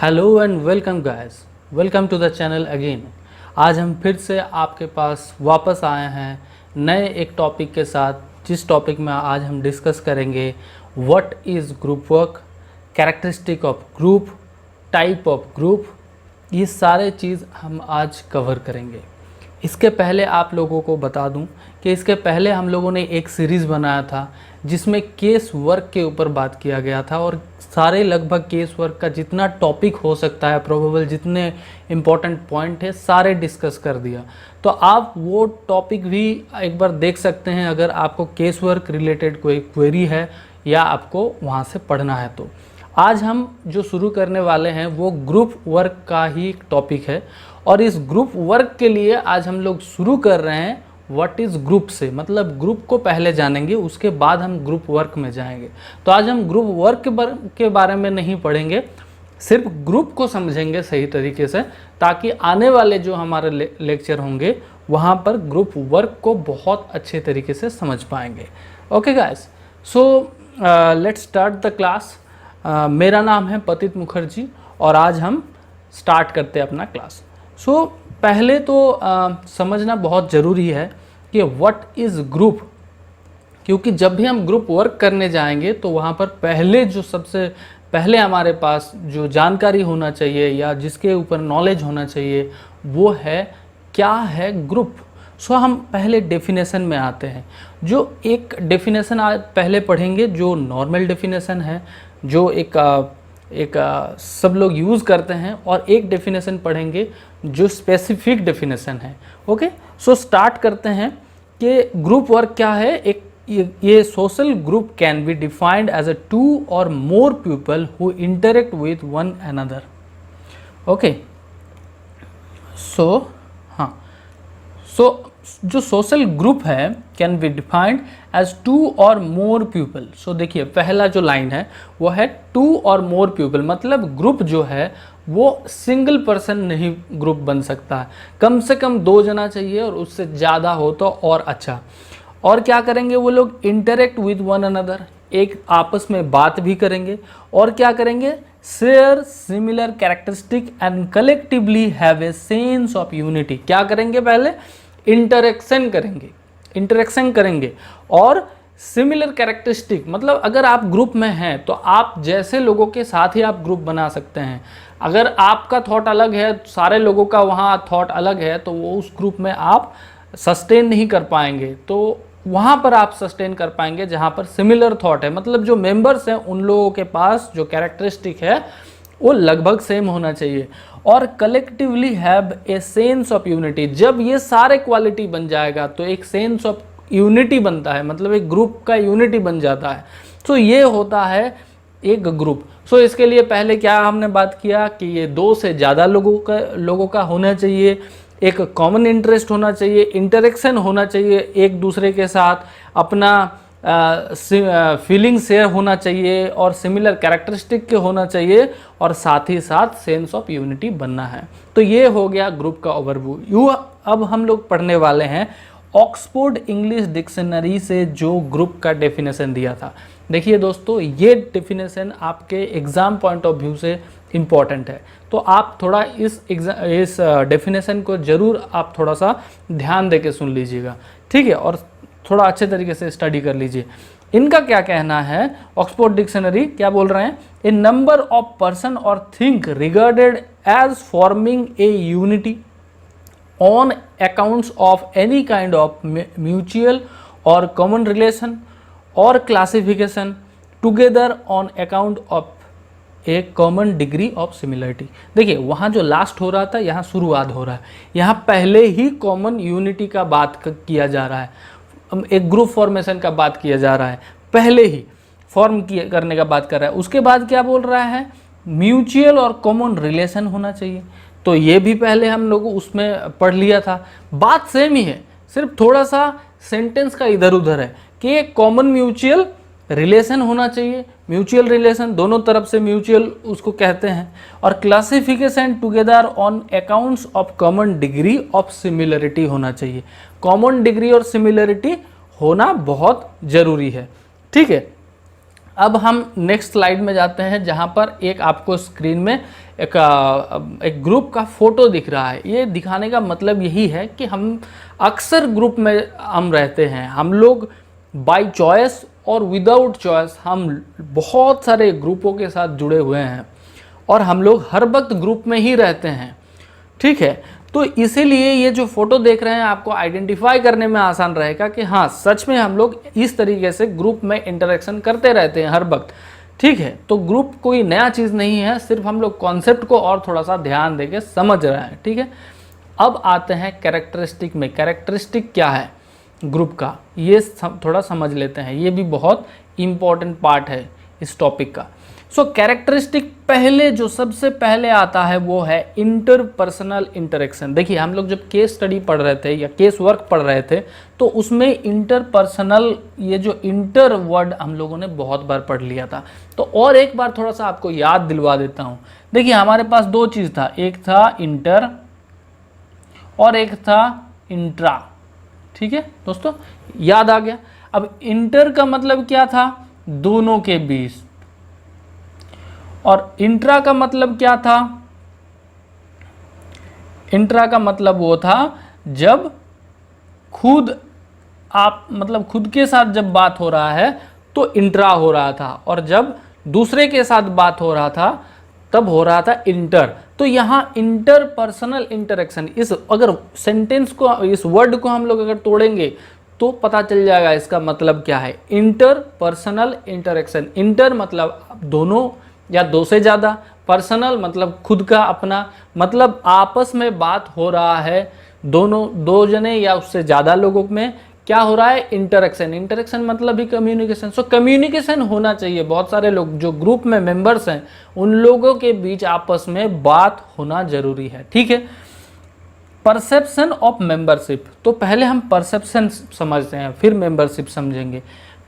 Hello and welcome guys, welcome to the channel again. आज हम फिर से आपके पास वापस आए हैं नए एक टॉपिक के साथ, जिस टॉपिक में आज हम डिस्कस करेंगे what is group work, characteristic of group, type of group. ये सारे चीज़ हम आज कवर करेंगे। इसके पहले आप लोगों को बता दूं कि इसके पहले हम लोगों ने एक सीरीज़ बनाया था जिसमें केस वर्क के ऊपर बात किया गया था, और सारे लगभग केस वर्क का जितना टॉपिक हो सकता है, प्रोबेबल जितने इम्पोर्टेंट पॉइंट है, सारे डिस्कस कर दिया। तो आप वो टॉपिक भी एक बार देख सकते हैं अगर आपको केस वर्क रिलेटेड कोई क्वेरी है या आपको वहाँ से पढ़ना है। तो आज हम जो शुरू करने वाले हैं वो ग्रुप वर्क का ही टॉपिक है, और इस ग्रुप वर्क के लिए आज हम लोग शुरू कर रहे हैं व्हाट इज़ ग्रुप से। मतलब ग्रुप को पहले जानेंगे, उसके बाद हम ग्रुप वर्क में जाएंगे। तो आज हम ग्रुप वर्क के बारे में नहीं पढ़ेंगे, सिर्फ ग्रुप को समझेंगे सही तरीके से, ताकि आने वाले जो हमारे लेक्चर होंगे वहाँ पर ग्रुप वर्क को बहुत अच्छे तरीके से समझ पाएंगे। Okay guys, so let's start the class. मेरा नाम है पतित मुखर्जी और आज हम स्टार्ट करते हैं अपना क्लास। सो पहले तो समझना बहुत ज़रूरी है कि व्हाट इज़ ग्रुप, क्योंकि जब भी हम ग्रुप वर्क करने जाएंगे तो वहाँ पर पहले जो सबसे पहले हमारे पास जो जानकारी होना चाहिए या जिसके ऊपर नॉलेज होना चाहिए वो है क्या है ग्रुप। सो हम पहले डेफिनेशन में आते हैं। जो एक डेफिनेशन आज पहले पढ़ेंगे जो नॉर्मल डेफिनेशन है, जो एक सब लोग यूज़ करते हैं, और एक डेफिनेशन पढ़ेंगे जो स्पेसिफिक डेफिनेशन है। ओके, सो स्टार्ट करते हैं कि ग्रुप वर्क क्या है। एक ये social group can be defined as a two or more people who interact with one another. Okay, so जो सोशल ग्रुप है can be defined as two or more people. सो देखिए पहला जो लाइन है वो है टू और मोर पीपल, मतलब group जो है वो सिंगल पर्सन नहीं ग्रुप बन सकता है, कम से कम 2 जना चाहिए, और उससे ज़्यादा हो तो और अच्छा। और क्या करेंगे वो लोग? इंटरेक्ट विद वन अनदर, एक आपस में बात भी करेंगे, और क्या करेंगे? Share similar characteristic and collectively have a sense of unity. क्या करेंगे? पहले इंटरेक्शन करेंगे और सिमिलर कैरेक्टरिस्टिक, मतलब अगर आप ग्रुप में हैं तो आप जैसे लोगों के साथ ही आप ग्रुप बना सकते हैं। अगर आपका थॉट अलग है, सारे लोगों का वहाँ थॉट अलग है, तो वो उस ग्रुप में आप सस्टेन नहीं कर पाएंगे। तो वहाँ पर आप सस्टेन कर पाएंगे जहाँ पर सिमिलर थॉट है, मतलब जो मेंबर्स हैं उन लोगों के पास जो कैरेक्टरिस्टिक है वो लगभग सेम होना चाहिए। और collectively have a sense of unity, जब ये सारे क्वालिटी बन जाएगा तो एक सेंस ऑफ यूनिटी बनता है, मतलब एक ग्रुप का यूनिटी बन जाता है। तो ये होता है एक ग्रुप। सो इसके लिए पहले क्या हमने बात किया कि ये 2 से ज़्यादा लोगों का होना चाहिए, एक कॉमन इंटरेस्ट होना चाहिए, इंटरेक्शन होना चाहिए एक दूसरे के साथ, अपना फीलिंग शेयर होना चाहिए, और सिमिलर कैरेक्टरिस्टिक के होना चाहिए, और साथ ही साथ सेंस ऑफ यूनिटी बनना है। तो ये हो गया ग्रुप का ओवरव्यू। अब हम लोग पढ़ने वाले हैं ऑक्सफोर्ड इंग्लिश डिक्शनरी से जो ग्रुप का डेफिनेशन दिया था। देखिए दोस्तों, ये डेफिनेशन आपके एग्ज़ाम पॉइंट ऑफ व्यू से इम्पॉर्टेंट है, तो आप थोड़ा इस डेफिनेशन को ज़रूर आप थोड़ा सा ध्यान दे के सुन लीजिएगा, ठीक है, और थोड़ा अच्छे तरीके से स्टडी कर लीजिए। इनका क्या कहना है? ऑक्सफोर्ड डिक्शनरी क्या बोल रहे हैं? ए नंबर ऑफ पर्सन और thing regarded as forming a unity on accounts of any kind of mutual or common relation or classification together on account of a common degree of similarity। देखिए वहाँ जो last हो रहा था यहाँ शुरुआत हो रहा है, यहाँ पहले ही कॉमन यूनिटी का बात किया जा रहा है, एक ग्रुप फॉर्मेशन का बात किया जा रहा है, पहले ही फॉर्म करने का बात कर रहा है। उसके बाद क्या बोल रहा है? म्यूचुअल और कॉमन रिलेशन होना चाहिए। तो ये भी पहले हम लोग उसमें पढ़ लिया था, बात सेम ही है, सिर्फ थोड़ा सा सेंटेंस का इधर उधर है कि एक कॉमन म्यूचुअल रिलेशन होना चाहिए। म्यूचुअल रिलेशन दोनों तरफ से म्यूचुअल उसको कहते हैं, और classification together on accounts of common degree of similarity होना चाहिए। कॉमन डिग्री और सिमिलरिटी होना बहुत ज़रूरी है, ठीक है। अब हम नेक्स्ट स्लाइड में जाते हैं, जहां पर एक आपको स्क्रीन में एक ग्रुप का फोटो दिख रहा है। ये दिखाने का मतलब यही है कि हम अक्सर ग्रुप में हम रहते हैं, हम लोग बाय चॉइस और विदाउट चॉइस हम बहुत सारे ग्रुपों के साथ जुड़े हुए हैं और हम लोग हर वक्त ग्रुप में ही रहते हैं, ठीक है। तो इसीलिए ये जो फोटो देख रहे हैं आपको आइडेंटिफाई करने में आसान रहेगा कि हाँ सच में हम लोग इस तरीके से ग्रुप में इंटरेक्शन करते रहते हैं हर वक्त, ठीक है। तो ग्रुप कोई नया चीज़ नहीं है, सिर्फ हम लोग कॉन्सेप्ट को और थोड़ा सा ध्यान देके समझ रहे हैं, ठीक है। अब आते हैं कैरेक्टरिस्टिक में। कैरेक्टरिस्टिक क्या है ग्रुप का, ये थोड़ा समझ लेते हैं, ये भी बहुत इंपॉर्टेंट पार्ट है इस टॉपिक का। सो कैरेक्टरिस्टिक पहले जो सबसे पहले आता है वो है इंटरपर्सनल इंटरेक्शन। देखिए हम लोग जब केस स्टडी पढ़ रहे थे या केस वर्क पढ़ रहे थे तो उसमें इंटरपर्सनल, ये जो इंटर वर्ड हम लोगों ने बहुत बार पढ़ लिया था। तो और एक बार थोड़ा सा आपको याद दिलवा देता हूँ। देखिए हमारे पास दो चीज़ था, एक था इंटर और एक था इंट्रा, ठीक है दोस्तों, याद आ गया। अब इंटर का मतलब क्या था, दोनों के बीच, और इंट्रा का मतलब क्या था, इंट्रा का मतलब वो था जब खुद आप मतलब खुद के साथ जब बात हो रहा है तो इंट्रा हो रहा था, और जब दूसरे के साथ बात हो रहा था तब हो रहा था इंटर। तो यहाँ इंटरपर्सनल इंटरेक्शन, इस अगर सेंटेंस को, इस वर्ड को हम लोग अगर तोड़ेंगे तो पता चल जाएगा इसका मतलब क्या है। इंटरपर्सनल इंटरेक्शन, इंटर मतलब दोनों या दो से ज़्यादा, पर्सनल मतलब खुद का अपना, मतलब आपस में बात हो रहा है दोनों, दो जने या उससे ज़्यादा लोगों में क्या हो रहा है, इंटरेक्शन। इंटरेक्शन मतलब ही कम्युनिकेशन। सो कम्युनिकेशन होना चाहिए, बहुत सारे लोग जो ग्रुप में मेंबर्स हैं उन लोगों के बीच आपस में बात होना जरूरी है, ठीक है। परसेप्शन ऑफ मेंबरशिप, तो पहले हम परसेप्शन समझते हैं फिर मेंबरशिप समझेंगे।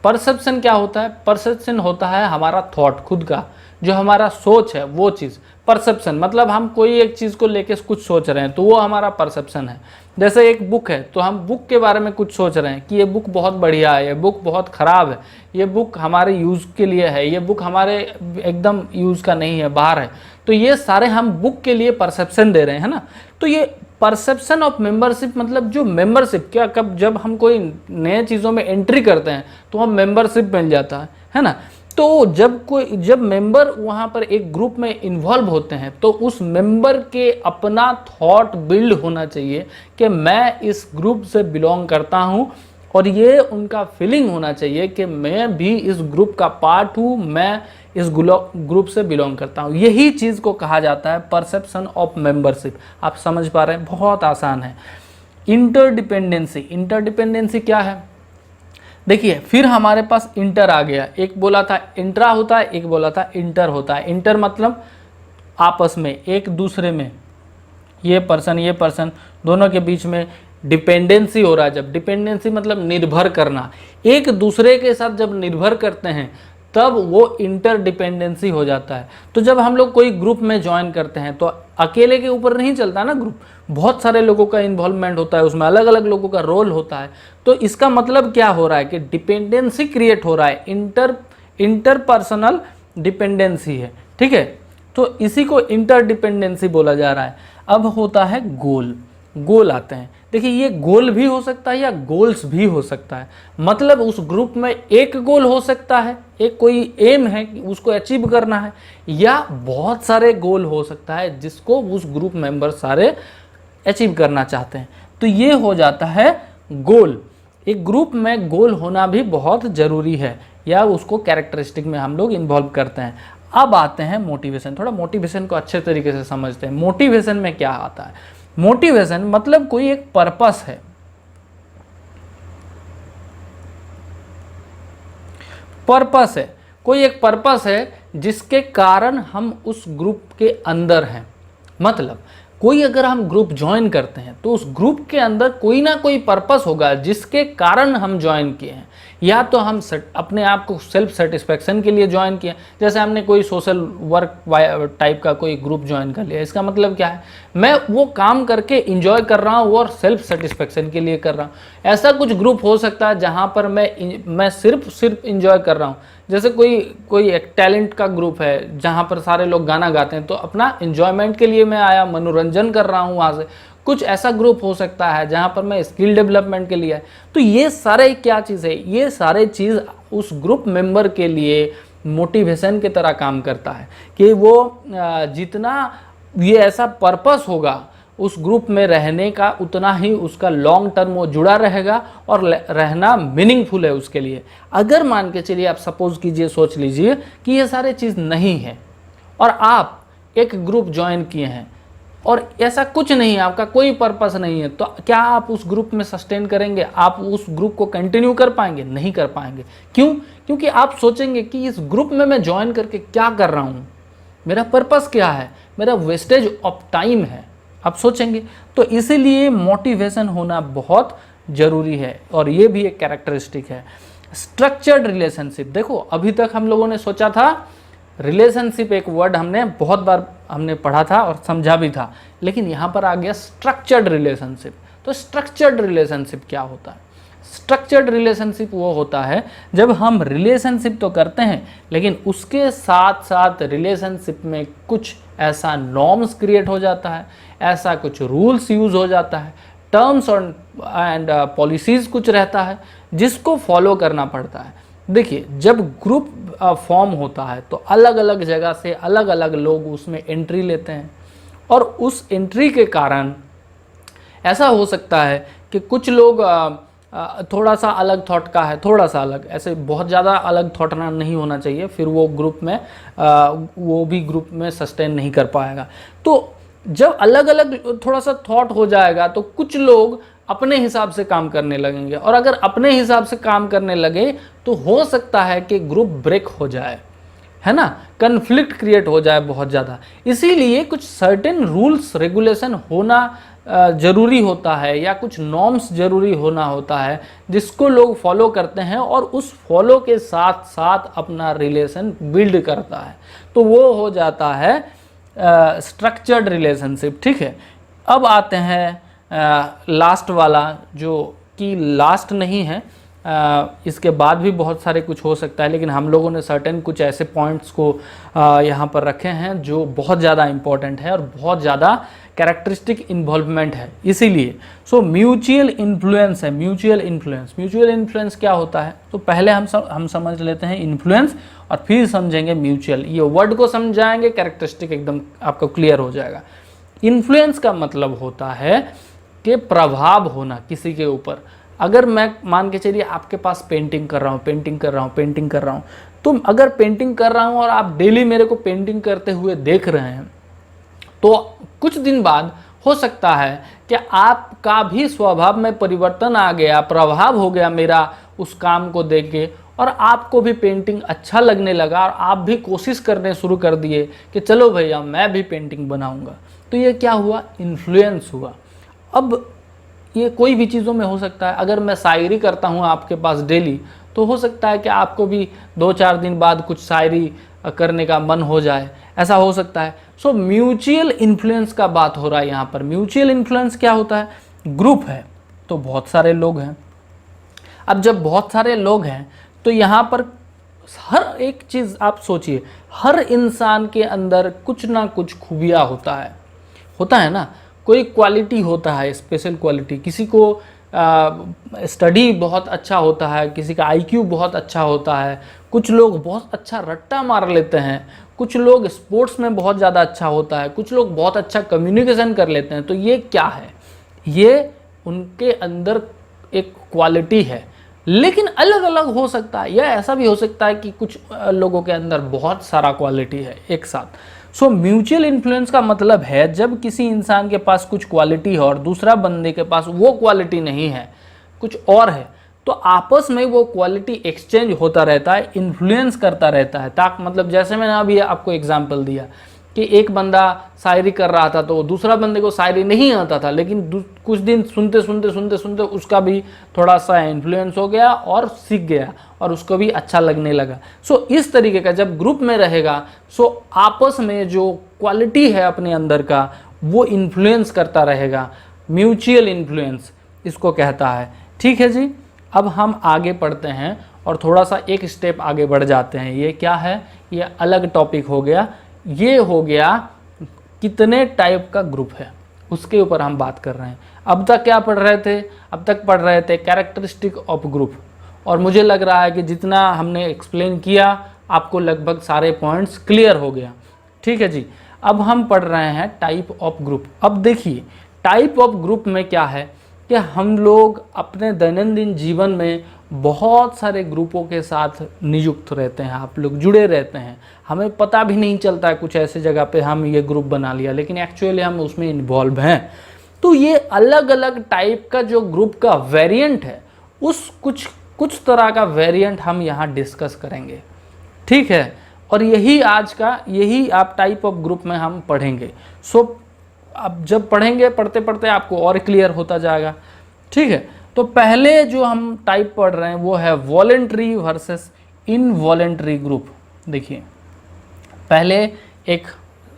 परसेप्शन क्या होता है, परसेप्शन होता है हमारा थॉट, खुद का जो हमारा सोच है वो चीज़। परसेप्शन मतलब हम कोई एक चीज़ को लेके कुछ सोच रहे हैं तो वो हमारा परसेप्शन है। जैसे एक बुक है तो हम बुक के बारे में कुछ सोच रहे हैं कि ये बुक बहुत बढ़िया है, ये बुक बहुत ख़राब है, ये बुक हमारे यूज़ के लिए है, ये बुक हमारे एकदम यूज़ का नहीं है, बाहर है। तो ये सारे हम बुक के लिए परसेप्शन दे रहे हैं ना। तो ये परसेप्शन ऑफ मेंबरशिप मतलब जो मेंबरशिप क्या, कब जब हम कोई नए चीज़ों में एंट्री करते हैं तो हम मेंबरशिप मिल जाता है ना। तो जब मेंबर वहाँ पर एक ग्रुप में इन्वॉल्व होते हैं तो उस मेंबर के अपना थॉट बिल्ड होना चाहिए कि मैं इस ग्रुप से बिलोंग करता हूँ, और ये उनका फीलिंग होना चाहिए कि मैं भी इस ग्रुप का पार्ट हूँ, मैं इस ग्रुप से बिलोंग करता हूँ। यही चीज़ को कहा जाता है परसेप्शन ऑफ मेंबरशिप। आप समझ पा रहे हैं, बहुत आसान है। इंटरडिपेंडेंसी, इंटरडिपेंडेंसी क्या है, देखिए फिर हमारे पास इंटर आ गया। एक बोला था इंट्रा होता है, एक बोला था इंटर होता है। इंटर मतलब आपस में एक दूसरे में, ये पर्सन दोनों के बीच में डिपेंडेंसी हो रहा है। जब डिपेंडेंसी मतलब निर्भर करना, एक दूसरे के साथ जब निर्भर करते हैं तब वो इंटरडिपेंडेंसी हो जाता है। तो जब हम लोग कोई ग्रुप में ज्वाइन करते हैं तो अकेले के ऊपर नहीं चलता ना ग्रुप, बहुत सारे लोगों का इन्वॉल्वमेंट होता है, उसमें अलग अलग लोगों का रोल होता है। तो इसका मतलब क्या हो रहा है कि डिपेंडेंसी क्रिएट हो रहा है, इंटरपर्सनल डिपेंडेंसी है, ठीक है। तो इसी को इंटरडिपेंडेंसी बोला जा रहा है। अब होता है गोल, गोल आते हैं। देखिए ये गोल भी हो सकता है या गोल्स भी हो सकता है, मतलब उस ग्रुप में एक गोल हो सकता है, एक कोई एम है कि उसको अचीव करना है, या बहुत सारे गोल हो सकता है जिसको उस ग्रुप मेंबर सारे अचीव करना चाहते हैं। तो ये हो जाता है गोल। एक ग्रुप में गोल होना भी बहुत ज़रूरी है, या उसको कैरेक्टरिस्टिक में हम लोग इन्वॉल्व करते हैं। अब आते हैं मोटिवेशन, थोड़ा मोटिवेशन को अच्छे तरीके से समझते हैं। मोटिवेशन में क्या आता है, मोटिवेशन मतलब कोई एक पर्पस है, पर्पस है, कोई एक पर्पस है जिसके कारण हम उस ग्रुप के अंदर हैं। मतलब कोई अगर हम ग्रुप ज्वाइन करते हैं तो उस ग्रुप के अंदर कोई ना कोई पर्पस होगा जिसके कारण हम ज्वाइन किए हैं। या तो हम अपने आप को सेल्फ सेटिस्फेक्शन के लिए ज्वाइन किए, जैसे हमने कोई सोशल वर्क टाइप का कोई ग्रुप ज्वाइन कर लिया। इसका मतलब क्या है, मैं वो काम करके इंजॉय कर रहा हूँ और सेल्फ सेटिस्फेक्शन के लिए कर रहा हूँ। ऐसा कुछ ग्रुप हो सकता है जहाँ पर मैं सिर्फ इंजॉय कर रहा हूँ, जैसे कोई एक टैलेंट का ग्रुप है जहाँ पर सारे लोग गाना गाते हैं, तो अपना इंजॉयमेंट के लिए मैं आया, मनोरंजन कर रहा हूँ वहाँ से। कुछ ऐसा ग्रुप हो सकता है जहाँ पर मैं स्किल डेवलपमेंट के लिए आया। तो ये सारे क्या चीज़ है, ये सारे चीज़ उस ग्रुप मेंबर के लिए मोटिवेशन की तरह काम करता है कि वो जितना ये ऐसा पर्पस होगा उस ग्रुप में रहने का, उतना ही उसका लॉन्ग टर्म वो जुड़ा रहेगा और रहना मीनिंगफुल है उसके लिए। अगर मान के चलिए, आप सपोज कीजिए, सोच लीजिए कि ये सारे चीज़ नहीं है और आप एक ग्रुप ज्वाइन किए हैं और ऐसा कुछ नहीं है, आपका कोई पर्पस नहीं है, तो क्या आप उस ग्रुप में सस्टेन करेंगे? आप उस ग्रुप को कंटिन्यू कर पाएंगे? नहीं कर पाएंगे। क्यों? क्योंकि आप सोचेंगे कि इस ग्रुप में मैं ज्वाइन करके क्या कर रहा हूँ, मेरा पर्पस क्या है, मेरा वेस्टेज ऑफ टाइम है, आप सोचेंगे। तो इसीलिए मोटिवेशन होना बहुत ज़रूरी है और ये भी एक कैरेक्टरिस्टिक है। स्ट्रक्चर्ड रिलेशनशिप, देखो अभी तक हम लोगों ने सोचा था रिलेशनशिप, एक वर्ड हमने बहुत बार हमने पढ़ा था और समझा भी था, लेकिन यहाँ पर आ गया स्ट्रक्चर्ड रिलेशनशिप। तो स्ट्रक्चर्ड रिलेशनशिप क्या होता है? स्ट्रक्चर्ड रिलेशनशिप वो होता है जब हम रिलेशनशिप तो करते हैं, लेकिन उसके साथ साथ रिलेशनशिप में कुछ ऐसा नॉर्म्स क्रिएट हो जाता है, ऐसा कुछ रूल्स यूज हो जाता है, टर्म्स एंड पॉलिसीज कुछ रहता है जिसको फॉलो करना पड़ता है। देखिए, जब ग्रुप फॉर्म होता है तो अलग अलग जगह से अलग अलग लोग उसमें एंट्री लेते हैं और उस एंट्री के कारण ऐसा हो सकता है कि कुछ लोग थोड़ा सा अलग थॉट का है, थोड़ा सा अलग, ऐसे बहुत ज़्यादा अलग थॉट नहीं होना चाहिए, फिर वो ग्रुप में वो भी ग्रुप में सस्टेन नहीं कर पाएगा। तो जब अलग अलग थोड़ा सा थॉट हो जाएगा तो कुछ लोग अपने हिसाब से काम करने लगेंगे, और अगर अपने हिसाब से काम करने लगे तो हो सकता है कि ग्रुप ब्रेक हो जाए, है ना, कन्फ्लिक्ट क्रिएट हो जाए बहुत ज़्यादा। इसीलिए कुछ सर्टेन रूल्स रेगुलेशन होना ज़रूरी होता है, या कुछ नॉर्म्स ज़रूरी होना होता है जिसको लोग फॉलो करते हैं और उस फॉलो के साथ साथ अपना रिलेशन बिल्ड करता है, तो वो हो जाता है स्ट्रक्चर्ड रिलेशनशिप। ठीक है, अब आते हैं लास्ट वाला, जो कि लास्ट नहीं है, इसके बाद भी बहुत सारे कुछ हो सकता है, लेकिन हम लोगों ने सर्टेन कुछ ऐसे पॉइंट्स को यहाँ पर रखे हैं जो बहुत ज़्यादा इंपॉर्टेंट है और बहुत ज़्यादा कैरेक्टरिस्टिक इन्वॉल्वमेंट है। इसीलिए म्यूचुअल इन्फ्लुएंस है। म्यूचुअल इन्फ्लुएंस क्या होता है? तो पहले हम समझ लेते हैं इन्फ्लुएंस और फिर समझेंगे म्यूचुअल। ये वर्ड को समझाएंगे, कैरेक्टरिस्टिक एकदम आपको क्लियर हो जाएगा। इन्फ्लुएंस का मतलब होता है कि प्रभाव होना किसी के ऊपर। अगर मैं मान के चलिए आपके पास पेंटिंग कर रहा हूँ, तो अगर पेंटिंग कर रहा हूँ और आप डेली मेरे को पेंटिंग करते हुए देख रहे हैं, तो कुछ दिन बाद हो सकता है कि आपका भी स्वभाव में परिवर्तन आ गया, प्रभाव हो गया मेरा उस काम को देख के, और आपको भी पेंटिंग अच्छा लगने लगा और आप भी कोशिश करने शुरू कर दिए कि चलो भैया मैं भी पेंटिंग बनाऊंगा। तो ये क्या हुआ? इन्फ्लुएंस हुआ। अब ये कोई भी चीज़ों में हो सकता है। अगर मैं शायरी करता हूँ आपके पास डेली, तो हो सकता है कि आपको भी 2-4 दिन बाद कुछ शायरी करने का मन हो जाए, ऐसा हो सकता है। सो म्यूचुअल इन्फ्लुएंस का बात हो रहा है यहाँ पर। म्यूचुअल इन्फ्लुएंस क्या होता है? ग्रुप है तो बहुत सारे लोग हैं। अब जब बहुत सारे लोग हैं तो यहाँ पर हर एक चीज़ आप सोचिए, हर इंसान के अंदर कुछ ना कुछ खूबियाँ होता है ना, कोई क्वालिटी होता है, स्पेशल क्वालिटी। किसी को स्टडी बहुत अच्छा होता है, किसी का आईक्यू बहुत अच्छा होता है, कुछ लोग बहुत अच्छा रट्टा मार लेते हैं, कुछ लोग स्पोर्ट्स में बहुत ज़्यादा अच्छा होता है, कुछ लोग बहुत अच्छा कम्युनिकेशन कर लेते हैं। तो ये क्या है? ये उनके अंदर एक क्वालिटी है, लेकिन अलग अलग हो सकता है, या ऐसा भी हो सकता है कि कुछ लोगों के अंदर बहुत सारा क्वालिटी है एक साथ। सो म्यूचुअल इन्फ्लुएंस का मतलब है जब किसी इंसान के पास कुछ क्वालिटी है और दूसरा बंदे के पास वो क्वालिटी नहीं है, कुछ और है, तो आपस में वो क्वालिटी एक्सचेंज होता रहता है, इन्फ्लुएंस करता रहता है। ताकि मतलब जैसे मैंने अभी आपको एग्जांपल दिया कि एक बंदा शायरी कर रहा था तो दूसरा बंदे को शायरी नहीं आता था, लेकिन कुछ दिन सुनते सुनते सुनते सुनते उसका भी थोड़ा सा इन्फ्लुएंस हो गया और सीख गया और उसको भी अच्छा लगने लगा। सो इस तरीके का जब ग्रुप में रहेगा, सो आपस में जो क्वालिटी है अपने अंदर का वो इन्फ्लुएंस करता रहेगा। म्यूचुअल इन्फ्लुएंस इसको कहता है। ठीक है जी, अब हम आगे पढ़ते हैं और थोड़ा सा एक स्टेप आगे बढ़ जाते हैं। ये क्या है, ये अलग टॉपिक हो गया। ये हो गया कितने टाइप का ग्रुप है, उसके ऊपर हम बात कर रहे हैं। अब तक क्या पढ़ रहे थे, अब तक पढ़ रहे थे कैरेक्टरिस्टिक ऑफ ग्रुप, और मुझे लग रहा है कि जितना हमने एक्सप्लेन किया आपको लगभग सारे पॉइंट्स क्लियर हो गया। ठीक है जी, अब हम पढ़ रहे हैं टाइप ऑफ ग्रुप। अब देखिए टाइप ऑफ ग्रुप में क्या है कि हम लोग अपने दैनंदिन जीवन में बहुत सारे ग्रुपों के साथ नियुक्त रहते हैं, आप लोग जुड़े रहते हैं। हमें पता भी नहीं चलता है, कुछ ऐसे जगह पे हम ये ग्रुप बना लिया लेकिन एक्चुअली हम उसमें इन्वॉल्व हैं। तो ये अलग अलग टाइप का जो ग्रुप का वेरिएंट है, उस कुछ तरह का वेरिएंट हम यहाँ डिस्कस करेंगे। ठीक है, और यही आज का यही आप टाइप ऑफ ग्रुप में हम पढ़ेंगे। सो अब जब पढ़ेंगे पढ़ते पढ़ते आपको और क्लियर होता जाएगा। ठीक है, तो पहले जो हम टाइप पढ़ रहे हैं वो है वॉलेंट्री वर्सेस इनवॉलेंट्री ग्रुप। देखिए पहले एक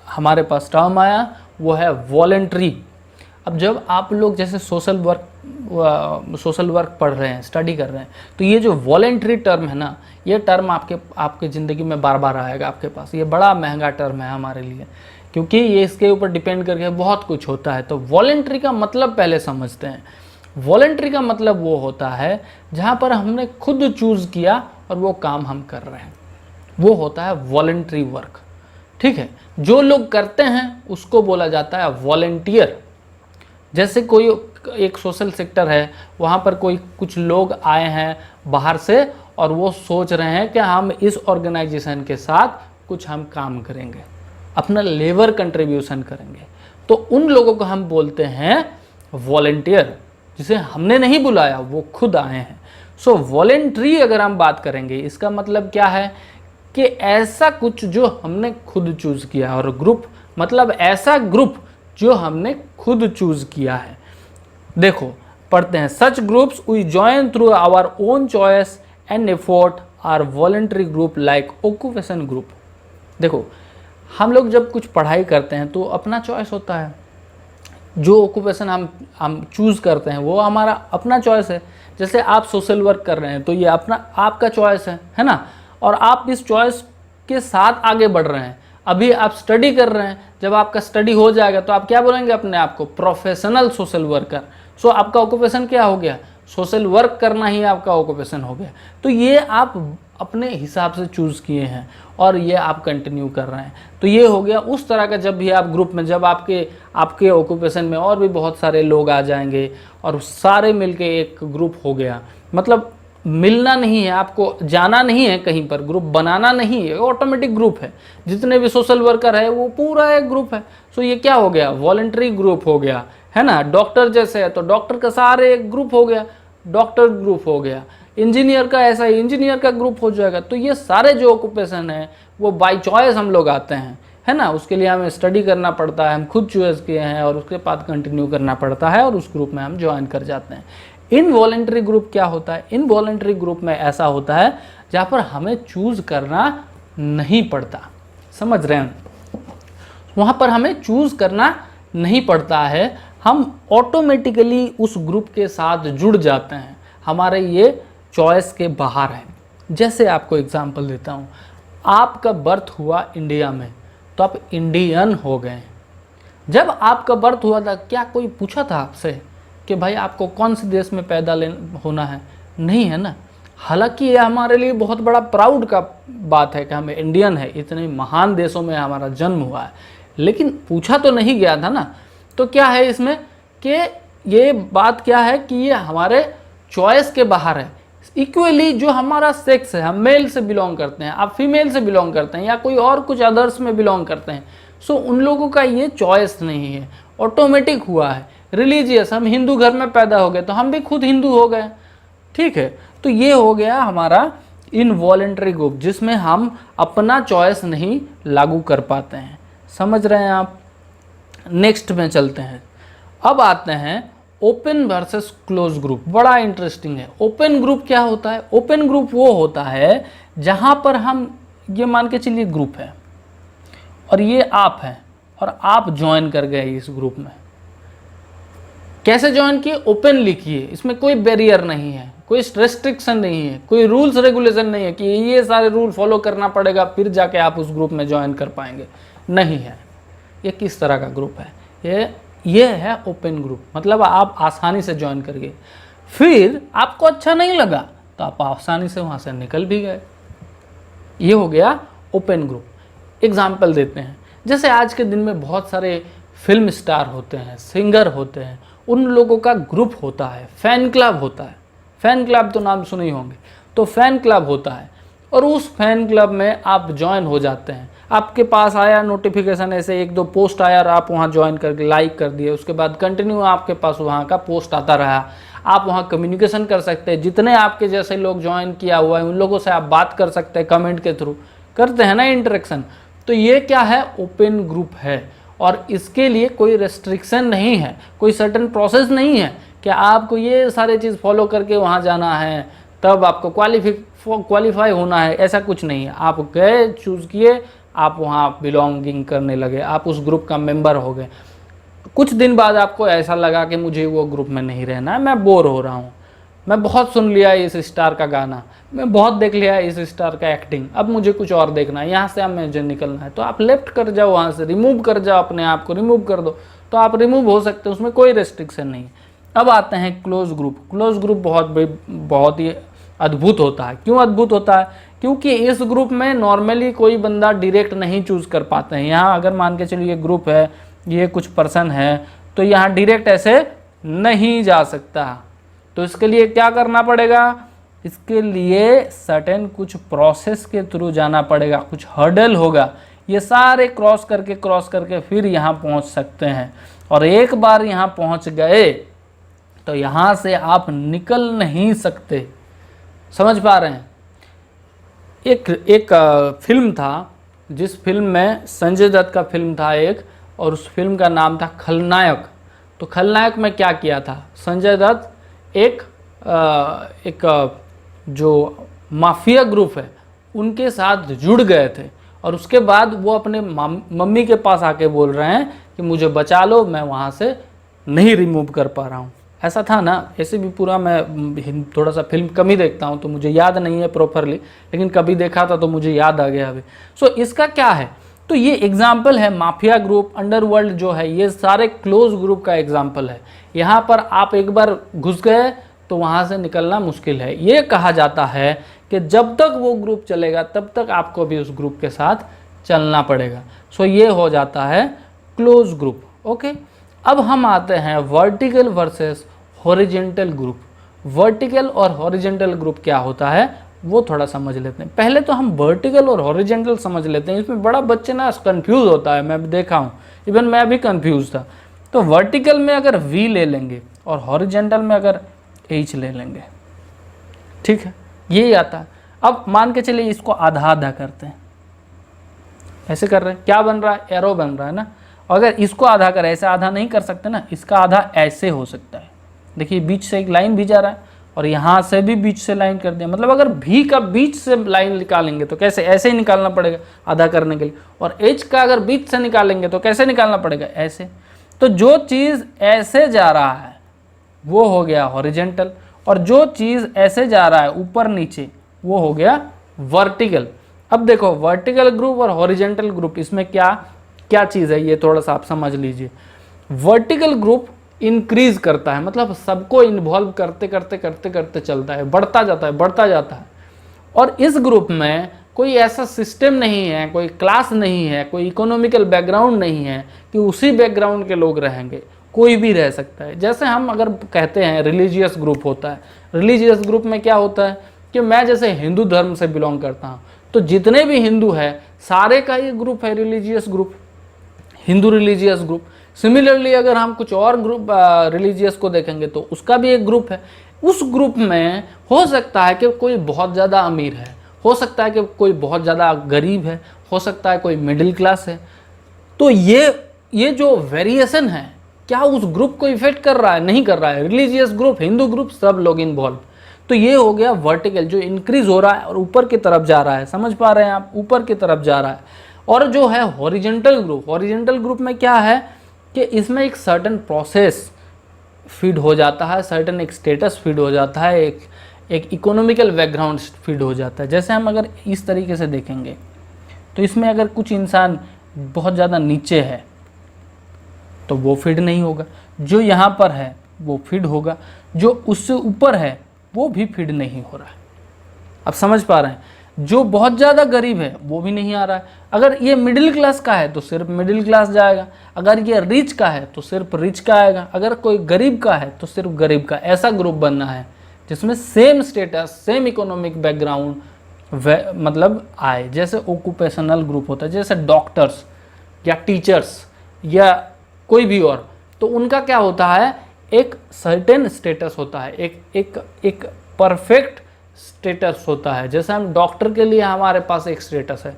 हमारे पास टर्म आया वो है वॉलेंट्री। अब जब आप लोग जैसे सोशल वर्क पढ़ रहे हैं, स्टडी कर रहे हैं, तो ये जो वॉलेंट्री टर्म है ना, ये टर्म आपके ज़िंदगी में बार बार आएगा आपके पास। ये बड़ा महंगा टर्म है हमारे लिए, क्योंकि ये इसके ऊपर डिपेंड करके बहुत कुछ होता है। तो वॉलेंट्री का मतलब पहले समझते हैं। वॉलेंट्री का मतलब वो होता है जहाँ पर हमने खुद चूज़ किया और वो काम हम कर रहे हैं, वो होता है वॉलेंट्री वर्क। ठीक है, जो लोग करते हैं उसको बोला जाता है वॉलेंटियर। जैसे कोई एक सोशल सेक्टर है, वहाँ पर कुछ लोग आए हैं बाहर से और वो सोच रहे हैं कि हम इस ऑर्गेनाइजेशन के साथ कुछ हम काम करेंगे, अपना लेबर कंट्रीब्यूशन करेंगे, तो उन लोगों को हम बोलते हैं वॉलेंटियर, जिसे हमने नहीं बुलाया, वो खुद आए हैं। सो वॉलेंट्री अगर हम बात करेंगे, इसका मतलब क्या है कि ऐसा कुछ जो हमने खुद चूज़ किया, और ग्रुप मतलब ऐसा ग्रुप जो हमने खुद चूज़ किया है। देखो पढ़ते हैं, such groups we join through our own choice and effort are voluntary group like occupation group. देखो हम लोग जब कुछ पढ़ाई करते हैं तो अपना चॉइस होता है, जो ऑक्यूपेशन हम चूज़ करते हैं वो हमारा अपना चॉइस है। जैसे आप सोशल वर्क कर रहे हैं तो ये आपका चॉइस है ना, और आप इस चॉइस के साथ आगे बढ़ रहे हैं। अभी आप स्टडी कर रहे हैं, जब आपका स्टडी हो जाएगा तो आप क्या बोलेंगे अपने आप को, प्रोफेशनल सोशल वर्कर। सो आपका ऑक्यूपेशन क्या हो गया, सोशल वर्क करना ही आपका ऑक्यूपेशन हो गया। तो ये आप अपने हिसाब से चूज़ किए हैं और ये आप कंटिन्यू कर रहे हैं। तो ये हो गया उस तरह का, जब भी आप ग्रुप में, जब आपके ऑक्यूपेशन में और भी बहुत सारे लोग आ जाएंगे और सारे मिलके एक ग्रुप हो गया, मतलब मिलना नहीं है, आपको जाना नहीं है कहीं पर, ग्रुप बनाना नहीं है, ऑटोमेटिक ग्रुप है। जितने भी सोशल वर्कर है वो पूरा एक ग्रुप है। सो ये क्या हो गया, वॉलेंट्री ग्रुप हो गया, है ना। डॉक्टर जैसे है तो डॉक्टर का सारे एक ग्रुप हो गया, डॉक्टर ग्रुप हो गया। इंजीनियर का ऐसा ही इंजीनियर का ग्रुप हो जाएगा। तो ये सारे जो ऑक्यूपेशन है वो बाय चॉइस हम लोग आते हैं, है ना। उसके लिए हमें स्टडी करना पड़ता है, हम खुद चॉइस किए हैं और उसके बाद कंटिन्यू करना पड़ता है और उस ग्रुप में हम ज्वाइन कर जाते हैं। इनवॉलेंट्री ग्रुप क्या होता है, इनवॉलेंट्री ग्रुप में ऐसा होता है जहाँ पर हमें चूज़ करना नहीं पड़ता, समझ रहे हैं, वहाँ पर हमें चूज़ करना नहीं पड़ता है, हम ऑटोमेटिकली उस ग्रुप के साथ जुड़ जाते हैं, हमारे ये चॉइस के बाहर है। जैसे आपको एग्जांपल देता हूँ, आपका बर्थ हुआ इंडिया में तो आप इंडियन हो गए। जब आपका बर्थ हुआ था क्या कोई पूछा था आपसे कि भाई आपको कौन से देश में पैदा होना है, नहीं है ना। हालांकि ये हमारे लिए बहुत बड़ा प्राउड का बात है कि हम इंडियन है, इतने महान देशों में हमारा जन्म हुआ है, लेकिन पूछा तो नहीं गया था ना। तो क्या है इसमें कि ये बात क्या है कि ये हमारे चॉइस के बाहर है। इक्वली जो हमारा सेक्स है, हम मेल से बिलोंग करते हैं, आप फीमेल से बिलोंग करते हैं या कोई और कुछ अदर्स में बिलोंग करते हैं, सो उन लोगों का ये चॉइस नहीं है, ऑटोमेटिक हुआ है। रिलीजियस, हम हिंदू घर में पैदा हो गए तो हम भी खुद हिंदू हो गए, ठीक है। तो ये हो गया हमारा इनवॉलेंट्री ग्रुप, जिसमें हम अपना चॉइस नहीं लागू कर पाते हैं, समझ रहे हैं आप। नेक्स्ट में चलते हैं। अब आते हैं ओपन वर्सेस क्लोज ग्रुप। बड़ा इंटरेस्टिंग है। ओपन ग्रुप क्या होता है? ओपन ग्रुप वो होता है जहां पर हम ये मान के चलिए ग्रुप है और ये आप हैं और आप ज्वाइन कर गए इस ग्रुप में। कैसे ज्वाइन किए? ओपनली किए। इसमें कोई बैरियर नहीं है, कोई रेस्ट्रिक्शन नहीं है, कोई रूल्स रेगुलेशन नहीं है कि ये सारे रूल फॉलो करना पड़ेगा फिर जाके आप उस ग्रुप में ज्वाइन कर पाएंगे। नहीं है। ये किस तरह का ग्रुप है? ये है ओपन ग्रुप। मतलब आप आसानी से ज्वाइन कर गए, फिर आपको अच्छा नहीं लगा तो आप आसानी से वहाँ से निकल भी गए। ये हो गया ओपन ग्रुप। एग्जाम्पल देते हैं। जैसे आज के दिन में बहुत सारे फिल्म स्टार होते हैं, सिंगर होते हैं, उन लोगों का ग्रुप होता है, फैन क्लब होता है। फैन क्लब तो नाम सुने ही होंगे। तो फैन क्लब होता है और उस फैन क्लब में आप ज्वाइन हो जाते हैं। आपके पास आया नोटिफिकेशन, ऐसे एक दो पोस्ट आया और आप वहाँ ज्वाइन करके लाइक कर दिए। उसके बाद कंटिन्यू आपके पास वहाँ का पोस्ट आता रहा। आप वहाँ कम्युनिकेशन कर सकते हैं। जितने आपके जैसे लोग ज्वाइन किया हुआ है उन लोगों से आप बात कर सकते हैं, कमेंट के थ्रू करते हैं ना इंटरेक्शन। तो ये क्या है? ओपन ग्रुप है। और इसके लिए कोई रेस्ट्रिक्शन नहीं है, कोई सर्टेन प्रोसेस नहीं है कि आपको ये सारे चीज़ फॉलो करके वहाँ जाना है तब आपको क्वालिफाई होना है। ऐसा कुछ नहीं है। आप गए, चूज़ किए, आप वहाँ बिलोंगिंग करने लगे, आप उस ग्रुप का मेंबर हो गए। कुछ दिन बाद आपको ऐसा लगा कि मुझे वो ग्रुप में नहीं रहना है, मैं बोर हो रहा हूँ, मैं बहुत सुन लिया इस स्टार का गाना, मैं बहुत देख लिया इस स्टार का एक्टिंग, अब मुझे कुछ और देखना है, यहाँ से अब मुझे निकलना है। तो आप लेफ्ट कर जाओ, वहाँ से रिमूव कर जाओ, अपने आप को रिमूव कर दो। तो आप रिमूव हो सकते हैं, उसमें कोई रेस्ट्रिक्शन नहीं। अब आते हैं क्लोज ग्रुप। क्लोज ग्रुप बहुत ही अद्भुत होता है। क्यों अद्भुत होता है? क्योंकि इस ग्रुप में नॉर्मली कोई बंदा डायरेक्ट नहीं चूज़ कर पाते हैं। यहाँ अगर मान के चलिए ग्रुप है, ये कुछ पर्सन है, तो यहाँ डायरेक्ट ऐसे नहीं जा सकता। तो इसके लिए क्या करना पड़ेगा? इसके लिए सर्टेन कुछ प्रोसेस के थ्रू जाना पड़ेगा, कुछ हर्डल होगा। ये सारे क्रॉस करके फिर यहाँ पहुँच सकते हैं। और एक बार यहाँ पहुँच गए तो यहाँ से आप निकल नहीं सकते। समझ पा रहे हैं? एक फिल्म था, जिस फिल्म में संजय दत्त का फिल्म था एक, और उस फिल्म का नाम था खलनायक। तो खलनायक में क्या किया था? संजय दत्त एक जो माफिया ग्रुप है उनके साथ जुड़ गए थे और उसके बाद वो अपने मम्मी के पास आके बोल रहे हैं कि मुझे बचा लो, मैं वहाँ से नहीं रिमूव कर पा रहा हूँ। ऐसा था ना? ऐसे भी पूरा मैं थोड़ा सा फिल्म कम ही देखता हूँ तो मुझे याद नहीं है प्रॉपरली, लेकिन कभी देखा था तो मुझे याद आ गया अभी। सो इसका क्या है? तो ये एग्जाम्पल है माफिया ग्रुप, अंडरवर्ल्ड जो है, ये सारे क्लोज ग्रुप का एग्जाम्पल है। यहाँ पर आप एक बार घुस गए तो वहाँ से निकलना मुश्किल है। ये कहा जाता है कि जब तक वो ग्रुप चलेगा तब तक आपको भी उस ग्रुप के साथ चलना पड़ेगा। सो ये हो जाता है क्लोज ग्रुप। ओके, अब हम आते हैं vertical versus horizontal group. Vertical और हॉरिजॉन्टल ग्रुप क्या होता है वो थोड़ा समझ लेते हैं। पहले तो हम वर्टिकल और हॉरिजॉन्टल समझ लेते हैं। इसमें बड़ा बच्चे ना कंफ्यूज होता है, मैं देखा हूँ, इवन मैं भी कंफ्यूज था। तो वर्टिकल में अगर वी ले लेंगे और हॉरिजॉन्टल में अगर एच ले लेंगे, ठीक है, यही आता है। अब मान के चलिए इसको आधा आधा करते हैं, ऐसे कर रहे हैं, क्या बन रहा है? एरो बन रहा है ना। अगर इसको आधा कर, ऐसे आधा नहीं कर सकते ना, इसका आधा ऐसे हो सकता है। देखिए बीच से एक लाइन भी जा रहा है और यहाँ से भी बीच से लाइन कर दिया। मतलब अगर भी का बीच से लाइन निकालेंगे तो कैसे? ऐसे ही निकालना पड़ेगा आधा करने के लिए। और एच का अगर बीच से निकालेंगे तो कैसे निकालना पड़ेगा? ऐसे। तो जो चीज़ ऐसे जा रहा है वो हो गया हॉरिजॉन्टल, और जो चीज़ ऐसे जा रहा है ऊपर नीचे वो हो गया वर्टिकल। अब देखो वर्टिकल ग्रुप और हॉरिजॉन्टल ग्रुप, इसमें क्या चीज़ है ये थोड़ा सा आप समझ लीजिए। वर्टिकल ग्रुप इंक्रीज करता है, मतलब सबको इन्वॉल्व करते करते चलता है, बढ़ता जाता है। और इस ग्रुप में कोई ऐसा सिस्टम नहीं है, कोई क्लास नहीं है, कोई इकोनॉमिकल बैकग्राउंड नहीं है कि उसी बैकग्राउंड के लोग रहेंगे। कोई भी रह सकता है। जैसे हम अगर कहते हैं रिलीजियस ग्रुप होता है, रिलीजियस ग्रुप में क्या होता है कि मैं जैसे हिंदू धर्म से बिलोंग करता हूँ तो जितने भी हिंदू है सारे का ये ग्रुप है religious group, Hindu religious group. Similarly अगर हम कुछ और ग्रुप रिलीजियस को देखेंगे तो उसका भी एक ग्रुप है। उस ग्रुप में हो सकता है कि कोई बहुत ज़्यादा अमीर है, हो सकता है कि कोई बहुत ज़्यादा गरीब है, हो सकता है कोई मिडिल क्लास है। तो ये जो वेरिएशन है क्या उस ग्रुप को इफेक्ट कर रहा है? नहीं कर रहा है। रिलीजियस ग्रुप, हिंदू ग्रुप, सब लोग इन्वॉल्व। तो ये हो गया वर्टिकल, जो इंक्रीज हो रहा है और ऊपर की तरफ जा रहा है। समझ पा रहे हैं आप? ऊपर की तरफ जा रहा है। और जो है हॉरिजेंटल ग्रुप, हॉरिजेंटल ग्रुप में क्या है कि इसमें एक सर्टेन प्रोसेस फीड हो जाता है, सर्टेन एक स्टेटस फीड हो जाता है, एक इकोनॉमिकल बैकग्राउंड फीड हो जाता है। जैसे हम अगर इस तरीके से देखेंगे तो इसमें अगर कुछ इंसान बहुत ज़्यादा नीचे है तो वो फीड नहीं होगा, जो यहाँ पर है वो फीड होगा, जो उससे ऊपर है वो भी फीड नहीं हो रहा है। अब समझ पा रहे हैं? जो बहुत ज़्यादा गरीब है वो भी नहीं आ रहा है। अगर ये मिडिल क्लास का है तो सिर्फ मिडिल क्लास जाएगा, अगर ये रिच का है तो सिर्फ रिच का आएगा, अगर कोई गरीब का है तो सिर्फ गरीब का। ऐसा ग्रुप बनना है जिसमें same status, same economic background मतलब आए। जैसे ऑक्यूपेशनल ग्रुप होता है, जैसे डॉक्टर्स या टीचर्स या कोई भी और, तो उनका क्या होता है, एक सर्टेन स्टेटस होता है, एक परफेक्ट स्टेटस होता है। जैसे हम डॉक्टर के लिए हमारे पास एक स्टेटस है,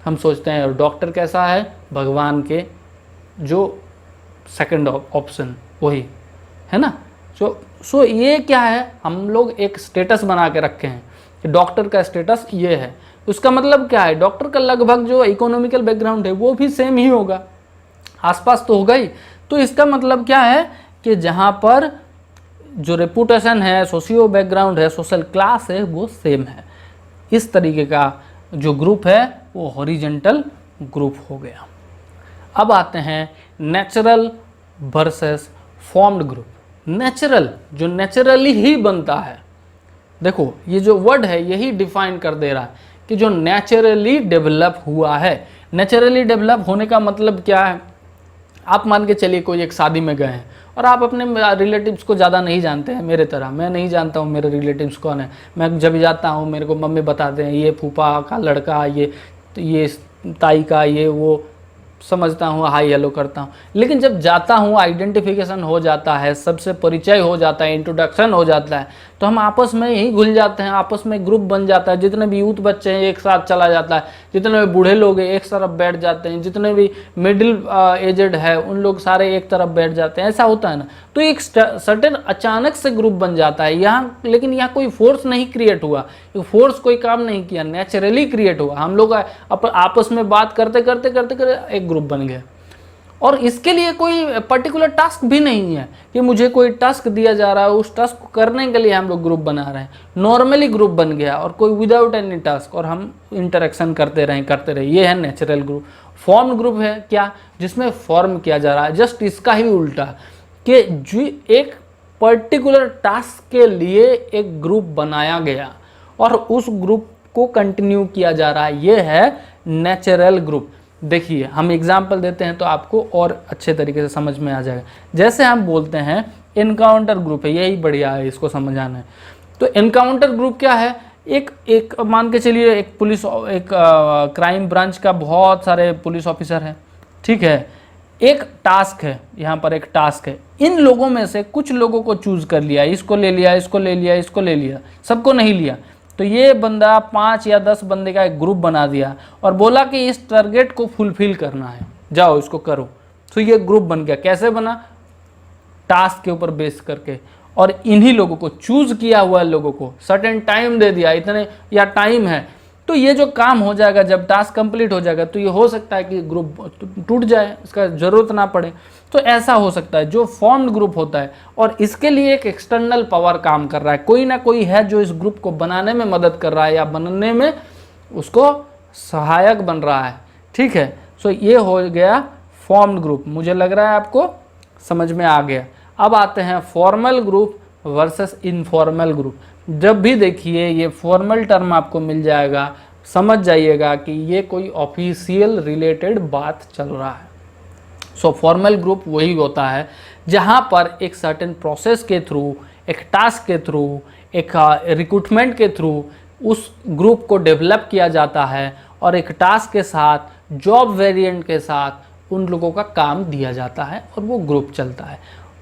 हम सोचते हैं डॉक्टर कैसा है, भगवान के जो सेकंड ऑप्शन वही है ना। सो ये क्या है, हम लोग एक स्टेटस बना के रखे हैं कि डॉक्टर का स्टेटस ये है। उसका मतलब क्या है, डॉक्टर का लगभग जो इकोनॉमिकल बैकग्राउंड है वो भी सेम ही होगा, आसपास तो होगा ही। तो इसका मतलब क्या है कि जहाँ पर जो रेपुटेशन है, सोशियो बैकग्राउंड है, सोशल क्लास है, वो सेम है। इस तरीके का जो ग्रुप है वो हॉरिजेंटल ग्रुप हो गया। अब आते हैं natural versus formed group. Natural, जो नेचुरली ही बनता है, देखो ये जो वर्ड है यही डिफाइन कर दे रहा है कि जो नेचुरली डेवलप हुआ है। नेचुरली डेवलप होने का मतलब क्या है, आप मान के चलिए कोई एक शादी में गए हैं और आप अपने रिलेटिव्स को ज़्यादा नहीं जानते हैं, मेरे तरह मैं नहीं जानता हूँ मेरे रिलेटिव्स कौन है। मैं जब जाता हूँ मेरे को मम्मी बताते हैं ये फूफा का लड़का, ये ताई का, ये वो, समझता हूँ, हाई हेलो करता हूँ। लेकिन जब जाता हूँ आइडेंटिफिकेशन हो जाता है, सबसे परिचय हो जाता है, इंट्रोडक्शन हो जाता है, तो हम आपस में ही घुल जाते हैं, आपस में ग्रुप बन जाता है। जितने भी यूथ बच्चे हैं एक साथ चला जाता है, जितने भी बूढ़े लोग हैं एक तरफ बैठ जाते हैं, जितने भी मिडिल एजेड है उन लोग सारे एक तरफ बैठ जाते हैं। ऐसा होता है ना। तो एक सर्टेन अचानक से ग्रुप बन जाता है यहाँ, लेकिन यहाँ कोई फोर्स नहीं क्रिएट हुआ, फोर्स कोई काम नहीं किया, नेचुरली क्रिएट हुआ। हम लोग आपस में बात करते करते करते करते एक ग्रुप बन गया। और इसके लिए कोई पर्टिकुलर टास्क भी नहीं है कि मुझे कोई टास्क दिया जा रहा है, उस टास्क को करने के लिए हम लोग ग्रुप बना रहे हैं। नॉर्मली ग्रुप बन गया और कोई विदाउट एनी टास्क, और हम इंटरेक्शन करते रहे। ये है नेचुरल ग्रुप। फॉर्म ग्रुप है क्या, जिसमें फॉर्म किया जा रहा है। जस्ट इसका ही उल्टा कि जो एक पर्टिकुलर टास्क के लिए एक ग्रुप बनाया गया और उस ग्रुप को कंटिन्यू किया जा रहा है, ये है नेचुरल ग्रुप। देखिए हम एग्जाम्पल देते हैं तो आपको और अच्छे तरीके से समझ में आ जाएगा। जैसे हम बोलते हैं एनकाउंटर ग्रुप है, यही बढ़िया है इसको समझाना है। तो एनकाउंटर ग्रुप क्या है, एक मान के चलिए एक पुलिस, एक क्राइम ब्रांच का बहुत सारे पुलिस ऑफिसर हैं, ठीक है। एक टास्क है, यहाँ पर एक टास्क है, इन लोगों में से कुछ लोगों को चूज कर लिया, इसको ले लिया, इसको ले लिया, इसको ले लिया, सबको नहीं लिया। तो ये बंदा 5 या 10 बंदे का एक ग्रुप बना दिया और बोला कि इस टारगेट को फुलफिल करना है, जाओ इसको करो। तो ये ग्रुप बन गया। कैसे बना, टास्क के ऊपर बेस करके, और इन्हीं लोगों को चूज किया हुआ लोगों को सर्टेन टाइम दे दिया, इतने या टाइम है। तो ये जो काम हो जाएगा, जब टास्क कंप्लीट हो जाएगा तो ये हो सकता है कि ग्रुप टूट जाए, इसका जरूरत ना पड़े। तो ऐसा हो सकता है जो फॉर्म्ड ग्रुप होता है, और इसके लिए एक एक्सटर्नल पावर काम कर रहा है, कोई ना कोई है जो इस ग्रुप को बनाने में मदद कर रहा है या बनने में उसको सहायक बन रहा है, ठीक है। सो ये हो गया फॉर्म्ड ग्रुप। मुझे लग रहा है आपको समझ में आ गया। अब आते हैं formal group versus informal group. जब भी देखिए ये फॉर्मल टर्म आपको मिल जाएगा, समझ जाइएगा कि ये कोई ऑफिशियल रिलेटेड बात चल रहा है। सो फॉर्मल ग्रुप वही होता है जहाँ पर एक सर्टेन प्रोसेस के थ्रू, एक टास्क के थ्रू, एक रिक्रूटमेंट के थ्रू उस ग्रुप को डेवलप किया जाता है और एक टास्क के साथ, जॉब वेरिएंट के साथ उन लोगों का काम दिया जाता है और वो ग्रुप चलता है।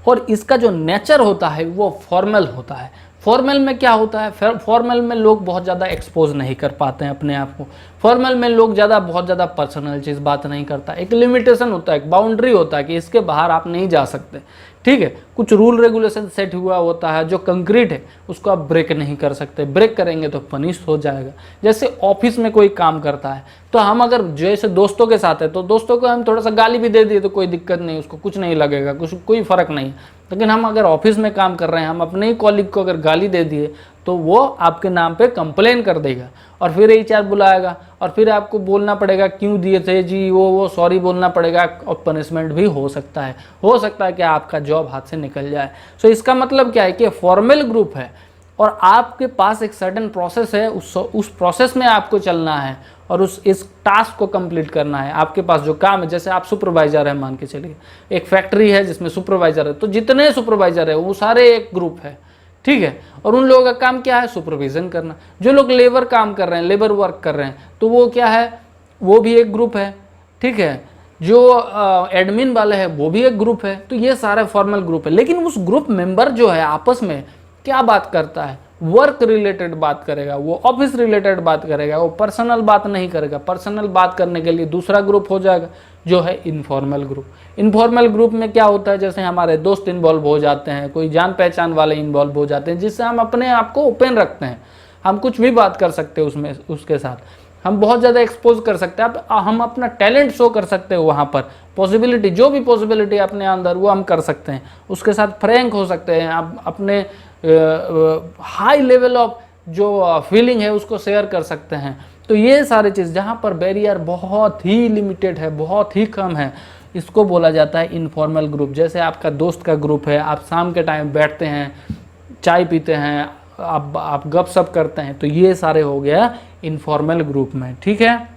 और इसका जो नेचर होता है वो फॉर्मल होता है। फॉर्मल में क्या होता है, फॉर्मल में लोग बहुत ज़्यादा एक्सपोज नहीं कर पाते हैं अपने आप को। फॉर्मल में लोग बहुत ज़्यादा पर्सनल चीज़ बात नहीं करता, एक लिमिटेशन होता है, एक बाउंड्री होता है कि इसके बाहर आप नहीं जा सकते, ठीक है। कुछ रूल रेगुलेशन सेट हुआ होता है जो कंक्रीट है, उसको आप ब्रेक नहीं कर सकते, ब्रेक करेंगे तो पनिश हो जाएगा। जैसे ऑफिस में कोई काम करता है तो हम अगर जैसे दोस्तों के साथ है तो दोस्तों को हम थोड़ा सा गाली भी दे दिए तो कोई दिक्कत नहीं, उसको कुछ नहीं लगेगा, कोई फर्क नहीं। लेकिन हम अगर ऑफिस में काम कर रहे हैं, हम अपने ही कॉलीग को अगर गाली दे दिए तो वो आपके नाम पे कंप्लेन कर देगा और फिर HR बुलाएगा और फिर आपको बोलना पड़ेगा क्यों दिए थे जी, वो सॉरी बोलना पड़ेगा और पनिशमेंट भी हो सकता है कि आपका जॉब हाथ से निकल जाए। सो इसका मतलब क्या है कि फॉर्मल ग्रुप है और आपके पास एक सर्टेन प्रोसेस है, उस प्रोसेस में आपको चलना है और इस टास्क को कंप्लीट करना है। आपके पास जो काम है, जैसे आप सुपरवाइजर है, मान के चलिए एक फैक्ट्री है जिसमें सुपरवाइजर है, तो जितने सुपरवाइजर है वो सारे एक ग्रुप है, ठीक है। और उन लोगों का काम क्या है, सुपरविजन करना। जो लोग लेबर काम कर रहे हैं, लेबर वर्क कर रहे हैं, तो वो क्या है, वो भी एक ग्रुप है, ठीक है। जो एडमिन वाले हैं वो भी एक ग्रुप है। तो ये सारे फॉर्मल ग्रुप है। लेकिन उस ग्रुप मेंबर जो है आपस में क्या बात करता है, वर्क रिलेटेड बात करेगा, वो ऑफिस रिलेटेड बात करेगा, वो पर्सनल बात नहीं करेगा। पर्सनल बात करने के लिए दूसरा ग्रुप हो जाएगा जो है इनफॉर्मल ग्रुप। इनफॉर्मल ग्रुप में क्या होता है, जैसे हमारे दोस्त इन्वॉल्व हो जाते हैं, कोई जान पहचान वाले इन्वॉल्व हो जाते हैं, जिससे हम अपने आप को ओपन रखते हैं, हम कुछ भी बात कर सकते हैं उसमें, उसके साथ हम बहुत ज़्यादा एक्सपोज कर सकते हैं। हम अपना टैलेंट शो कर सकते हैं वहाँ पर, पॉसिबिलिटी, जो भी पॉसिबिलिटी अपने अंदर वो हम कर सकते हैं। उसके साथ फ्रैंक हो सकते हैं, आप अपने हाई लेवल ऑफ जो फीलिंग है उसको शेयर कर सकते हैं। तो ये सारी चीज़ जहाँ पर बैरियर बहुत ही लिमिटेड है, बहुत ही कम है, इसको बोला जाता है इनफॉर्मल ग्रुप। जैसे आपका दोस्त का ग्रुप है, आप शाम के टाइम बैठते हैं, चाय पीते हैं, आप गपशप करते हैं, तो ये सारे हो गया इनफॉर्मल ग्रुप में, ठीक है।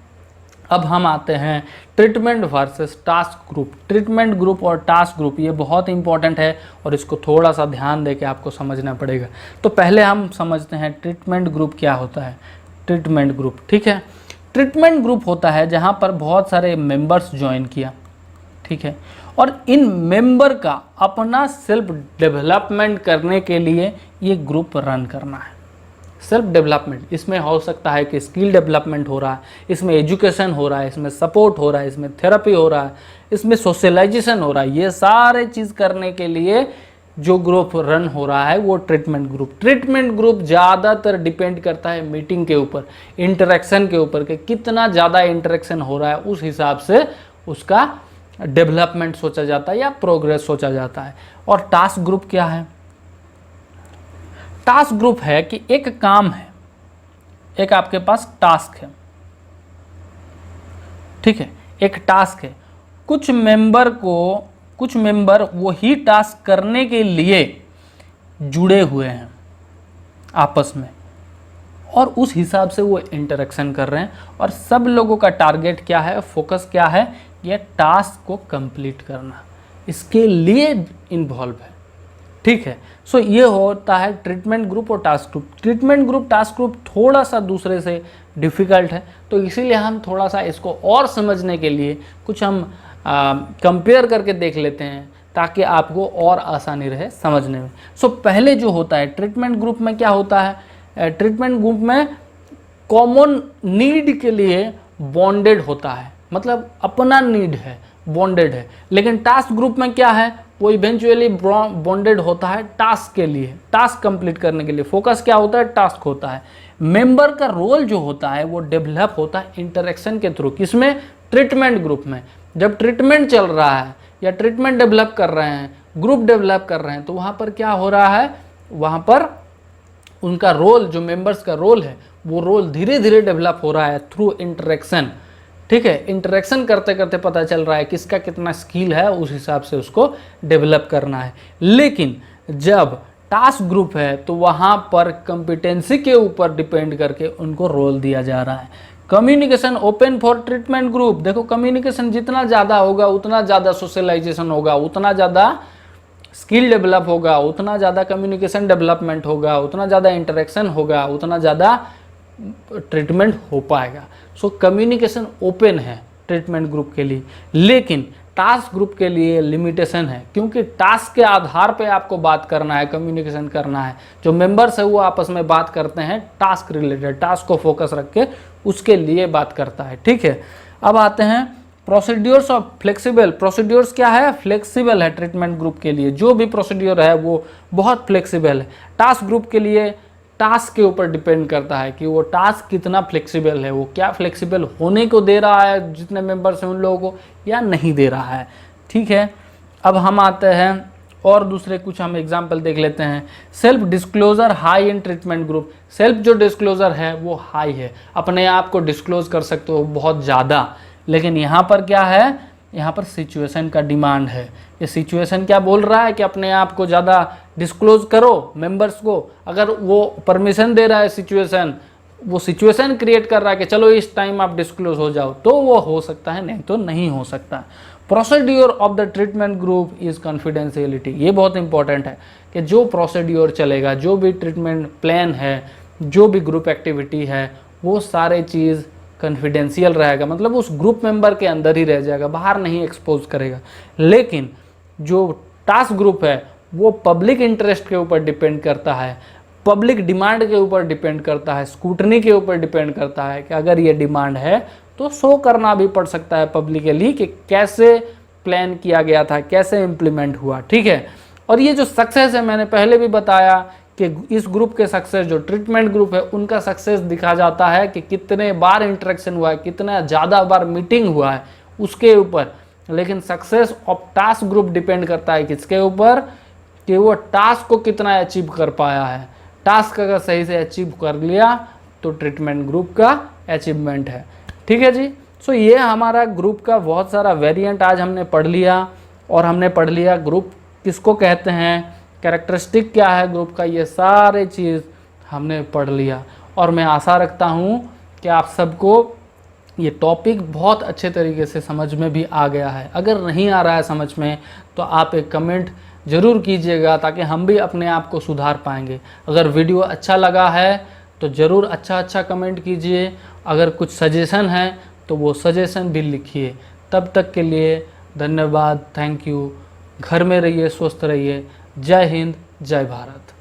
अब हम आते हैं treatment versus task group. Treatment group और टास्क ग्रुप ये बहुत इंपॉर्टेंट है और इसको थोड़ा सा ध्यान दे के आपको समझना पड़ेगा। तो पहले हम समझते हैं ट्रीटमेंट ग्रुप क्या होता है। ट्रीटमेंट ग्रुप, ठीक है, ट्रीटमेंट ग्रुप होता है जहाँ पर बहुत सारे मेंबर्स ज्वाइन किया, ठीक है, और इन मेंबर का अपना सेल्फ डेवलपमेंट करने के लिए ये ग्रुप रन करना है। सेल्फ डेवलपमेंट, इसमें हो सकता है कि स्किल डेवलपमेंट हो रहा है, इसमें एजुकेशन हो रहा है, इसमें सपोर्ट हो रहा है, इसमें थेरेपी हो रहा है, इसमें सोशलाइजेशन हो रहा है। ये सारे चीज़ करने के लिए जो ग्रुप रन हो रहा है वो ट्रीटमेंट ग्रुप। ट्रीटमेंट ग्रुप ज़्यादातर डिपेंड करता है मीटिंग के ऊपर, इंटरेक्शन के ऊपर, कि कितना ज़्यादा इंटरेक्शन हो रहा है उस हिसाब से उसका डेवलपमेंट सोचा जाता है या प्रोग्रेस सोचा जाता है। और टास्क ग्रुप क्या है? टास्क ग्रुप है कि एक काम है, एक आपके पास टास्क है, ठीक है, एक टास्क है, कुछ मेंबर वही टास्क करने के लिए जुड़े हुए हैं आपस में और उस हिसाब से वो इंटरेक्शन कर रहे हैं और सब लोगों का टारगेट क्या है, फोकस क्या है, ये टास्क को कंप्लीट करना, इसके लिए इन्वॉल्व है, ठीक है। सो ये होता है ट्रीटमेंट ग्रुप और task group. Treatment group task group थोड़ा सा दूसरे से डिफ़िकल्ट है, तो इसीलिए हम थोड़ा सा इसको और समझने के लिए कुछ हम कंपेयर करके देख लेते हैं ताकि आपको और आसानी रहे समझने में। सो पहले जो होता है ट्रीटमेंट ग्रुप में क्या होता है, ट्रीटमेंट ग्रुप में कॉमन नीड के लिए बॉन्डेड होता है, मतलब अपना नीड है, बॉन्डेड है। लेकिन टास्क ग्रुप में क्या है, वो इवेंचुअली बॉन्डेड होता है टास्क के लिए, टास्क कंप्लीट करने के लिए। फोकस क्या होता है, टास्क होता है। मेंबर का रोल जो होता है वो डेवलप होता है इंटरेक्शन के थ्रू। किसमें? ट्रीटमेंट ग्रुप में। जब ट्रीटमेंट चल रहा है या ट्रीटमेंट डेवलप कर रहे हैं, ग्रुप डेवलप कर रहे हैं, तो वहाँ पर क्या हो रहा है, वहाँ पर उनका रोल, जो मेंबर्स का रोल है, वो रोल धीरे धीरे डेवलप हो रहा है थ्रू इंटरेक्शन, ठीक है। इंटरेक्शन करते करते पता चल रहा है किसका कितना स्किल है, उस हिसाब से उसको डेवलप करना है। लेकिन जब टास्क ग्रुप है तो वहाँ पर कॉम्पिटेंसी के ऊपर डिपेंड करके उनको रोल दिया जा रहा है। Communication open for treatment group. देखो, कम्युनिकेशन जितना ज़्यादा होगा उतना ज़्यादा सोशलाइजेशन होगा, उतना ज़्यादा स्किल डेवलप होगा, उतना ज़्यादा कम्युनिकेशन डेवलपमेंट होगा, उतना ज़्यादा इंटरेक्शन होगा, उतना ज़्यादा ट्रीटमेंट हो पाएगा। सो कम्युनिकेशन ओपन है ट्रीटमेंट ग्रुप के लिए। लेकिन टास्क ग्रुप के लिए लिमिटेशन है, क्योंकि टास्क के आधार पे आपको बात करना है, कम्युनिकेशन करना है। जो मेंबर्स है वो आपस में बात करते हैं टास्क रिलेटेड, टास्क को फोकस रख के उसके लिए बात करता है। ठीक है, अब आते हैं प्रोसीड्योर्स ऑफ फ्लेक्सिबल। प्रोसीड्योर्स क्या है? फ्लेक्सिबल है ट्रीटमेंट ग्रुप के लिए। जो भी प्रोसीड्योर है वो बहुत फ्लेक्सिबल है। टास्क ग्रुप के लिए टास्क के ऊपर डिपेंड करता है कि वो टास्क कितना फ्लेक्सिबल है, वो क्या फ्लेक्सिबल होने को दे रहा है जितने मेंबर्स हैं उन लोगों को, या नहीं दे रहा है। ठीक है, अब हम आते हैं और दूसरे कुछ हम एग्जाम्पल देख लेते हैं। Self disclosure high in treatment group. Self जो डिस्क्लोजर है वो हाई है, अपने आप को डिस्क्लोज कर सकते हो बहुत ज़्यादा। लेकिन यहाँ पर क्या है? यहाँ पर सिचुएशन का डिमांड है। ये सिचुएशन क्या बोल रहा है कि अपने आप को ज़्यादा डिस्क्लोज करो मेंबर्स को। अगर वो परमिशन दे रहा है, सिचुएशन वो सिचुएशन क्रिएट कर रहा है कि चलो इस टाइम आप डिस्क्लोज हो जाओ, तो वो हो सकता है, नहीं तो नहीं हो सकता। Procedure of the treatment group is confidentiality. ये बहुत इंपॉर्टेंट है कि जो प्रोसीड्योर चलेगा, जो भी ट्रीटमेंट प्लान है, जो भी ग्रुप एक्टिविटी है, वो सारे चीज़ कॉन्फिडेंशियल रहेगा, मतलब उस ग्रुप मेंबर के अंदर ही रह जाएगा, बाहर नहीं एक्सपोज करेगा। लेकिन जो टास्क ग्रुप है वो पब्लिक इंटरेस्ट के ऊपर डिपेंड करता है, पब्लिक डिमांड के ऊपर डिपेंड करता है, स्क्रूटनी के ऊपर डिपेंड करता है कि अगर ये डिमांड है तो शो करना भी पड़ सकता है पब्लिकली कि कैसे प्लान किया गया था, कैसे इम्प्लीमेंट हुआ। ठीक है, और ये जो सक्सेस है, मैंने पहले भी बताया कि इस ग्रुप के सक्सेस, जो ट्रीटमेंट ग्रुप है उनका सक्सेस दिखा जाता है कि कितने बार इंटरेक्शन हुआ है, कितना ज़्यादा बार मीटिंग हुआ है उसके ऊपर। लेकिन success of task group depend करता है किसके ऊपर? कि वो टास्क को कितना अचीव कर पाया है। टास्क अगर सही से अचीव कर लिया तो ट्रीटमेंट ग्रुप का अचीवमेंट है। ठीक है जी, सो ये हमारा ग्रुप का बहुत सारा वेरिएंट आज हमने पढ़ लिया, और हमने पढ़ लिया ग्रुप किसको कहते हैं, कैरेक्टरिस्टिक क्या है ग्रुप का, ये सारे चीज़ हमने पढ़ लिया। और मैं आशा रखता हूँ कि आप सबको ये टॉपिक बहुत अच्छे तरीके से समझ में भी आ गया है। अगर नहीं आ रहा है समझ में तो आप एक कमेंट ज़रूर कीजिएगा, ताकि हम भी अपने आप को सुधार पाएंगे। अगर वीडियो अच्छा लगा है तो ज़रूर अच्छा कमेंट कीजिए। अगर कुछ सजेशन है तो वो सजेशन भी लिखिए। तब तक के लिए धन्यवाद, थैंक यू। घर में रहिए, स्वस्थ रहिए। जय हिंद, जय भारत।